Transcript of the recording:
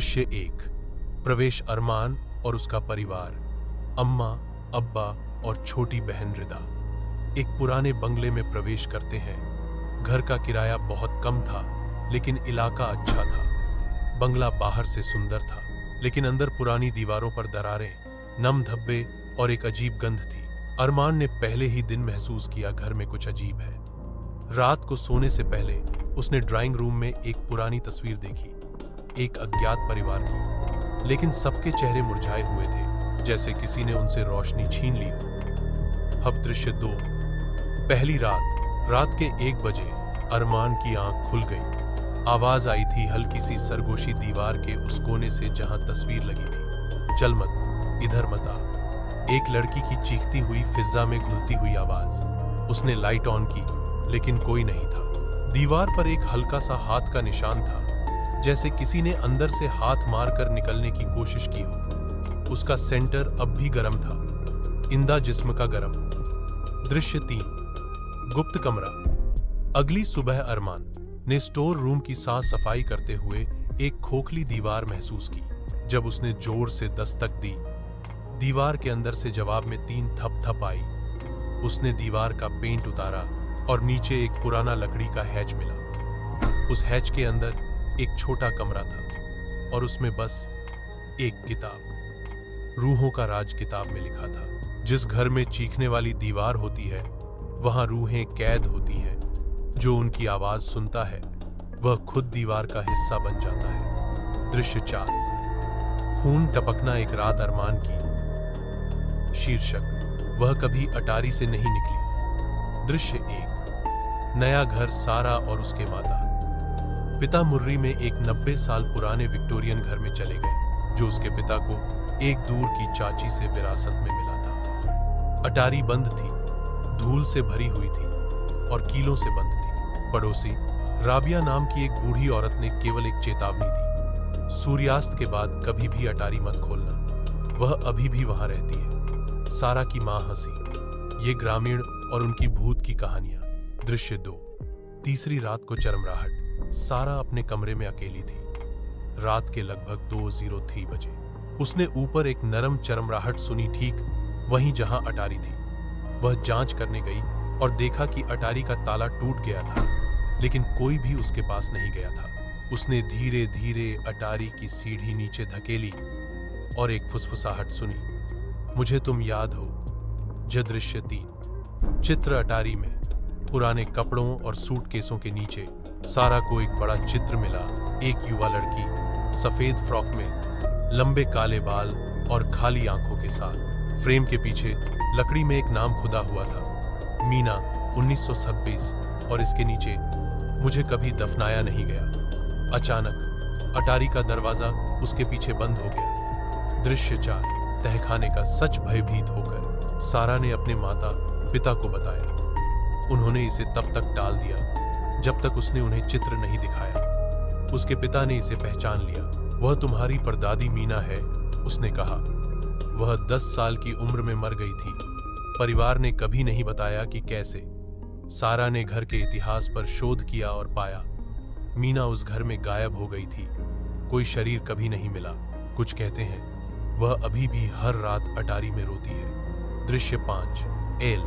दृश्य 1। प्रवेश अरमान और उसका परिवार, अम्मा, अब्बा और छोटी बहन रिदा एक पुराने बंगले में प्रवेश करते हैं। घर का किराया बहुत कम था, लेकिन इलाका अच्छा था। बंगला बाहर से सुंदर था, लेकिन अंदर पुरानी दीवारों पर दरारें, नम धब्बे और एक अजीब गंध थी। अरमान ने पहले ही दिन महसूस किया घर में कुछ अजीब है। रात को सोने से पहले उसने ड्राइंग रूम में एक पुरानी तस्वीर देखी, एक अज्ञात परिवार की, लेकिन सबके चेहरे मुरझाए हुए थे, जैसे किसी ने उनसे रोशनी छीन ली हो। अब दृश्य 2। पहली रात के 1 बजे अरमान की आंख खुल गई। आवाज आई थी हल्की सी सरगोशी दीवार के उस कोने से जहां तस्वीर लगी थी। चल मत, इधर मत आ। एक लड़की की चीखती हुई फिजा में घुलती हुई आवाज। उसने लाइट ऑन की, लेकिन कोई नहीं था। दीवार पर एक हल्का सा हाथ का निशान था, जैसे किसी ने अंदर से हाथ मारकर निकलने की कोशिश की हो। उसका सेंटर अब भी गर्म था, इंदा जिस्म का गर्म। दृश्य 3। गुप्त कमरा। अगली सुबह अरमान ने स्टोर रूम की साफ सफाई करते हुए एक खोखली दीवार महसूस की। जब उसने जोर से दस्तक दी, दीवार के अंदर से जवाब में 3 थप आई। उसने दीवार का पेंट उतारा और नीचे एक पुराना लकड़ी का हैच मिला। उस हैच के अंदर एक छोटा कमरा था और उसमें बस एक किताब, रूहों का राज किताब में लिखा था। जिस घर में चीखने वाली दीवार होती है, वहां रूहें कैद होती हैं। जो उनकी आवाज सुनता है, वह खुद दीवार का हिस्सा बन जाता है। दृश्य 4। खून टपकना एक रात अरमान की। शीर्षक, वह कभी अटारी से नहीं निकली। दृश्य 1। नया घर, सारा और उसके माता पिता मुर्री में एक 90 साल पुराने विक्टोरियन घर में चले गए, जो उसके पिता को एक दूर की चाची से विरासत में मिला था। अटारी बंद थी, धूल से भरी हुई थी और कीलों से बंद थी। पड़ोसी राबिया नाम की एक बूढ़ी औरत ने केवल एक चेतावनी दी, सूर्यास्त के बाद कभी भी अटारी मत खोलना। वह अभी भी वहां रहती है। सारा की मां हंसी। ये ग्रामीण और उनकी भूत की कहानियां। दृश्य 2। तीसरी रात को चरमराहट। सारा अपने कमरे में अकेली थी। रात के लगभग 2:03 बजे उसने ऊपर एक नरम चरमराहट सुनी, ठीक वहीं जहां अटारी थी। वह जांच करने गई और देखा कि अटारी का ताला टूट गया था, लेकिन कोई भी उसके पास नहीं गया था। उसने धीरे धीरे अटारी की सीढ़ी नीचे धकेली और एक फुसफुसाहट सुनी, मुझे तुम याद हो। दृश्य 3। चित्र। अटारी में पुराने कपड़ों और सूटकेसों के नीचे सारा को एक बड़ा चित्र मिला। एक युवा लड़की सफेद फ्रॉक में, लंबे काले बाल और खाली आंखों के साथ। फ्रेम के पीछे लकड़ी में एक नाम खुदा हुआ था, मीना 1926, और इसके नीचे, मुझे कभी दफनाया नहीं गया। अचानक अटारी का दरवाजा उसके पीछे बंद हो गया। दृश्य 4। तहखाने का सच। भयभीत होकर सारा ने अपने माता पिता को बताया। उन्होंने इसे तब तक टाल दिया जब तक उसने उन्हें चित्र नहीं दिखाया। उसके पिता ने इसे पहचान लिया। वह तुम्हारी परदादी मीना है, उसने कहा। वह 10 साल की उम्र में मर गई थी। परिवार ने कभी नहीं बताया कि कैसे। सारा ने घर के इतिहास पर शोध किया और पाया, मीना उस घर में गायब हो गई थी। कोई शरीर कभी नहीं मिला। कुछ कहते हैं वह अभी भी हर रात अटारी में रोती है। दृश्य 5। एल।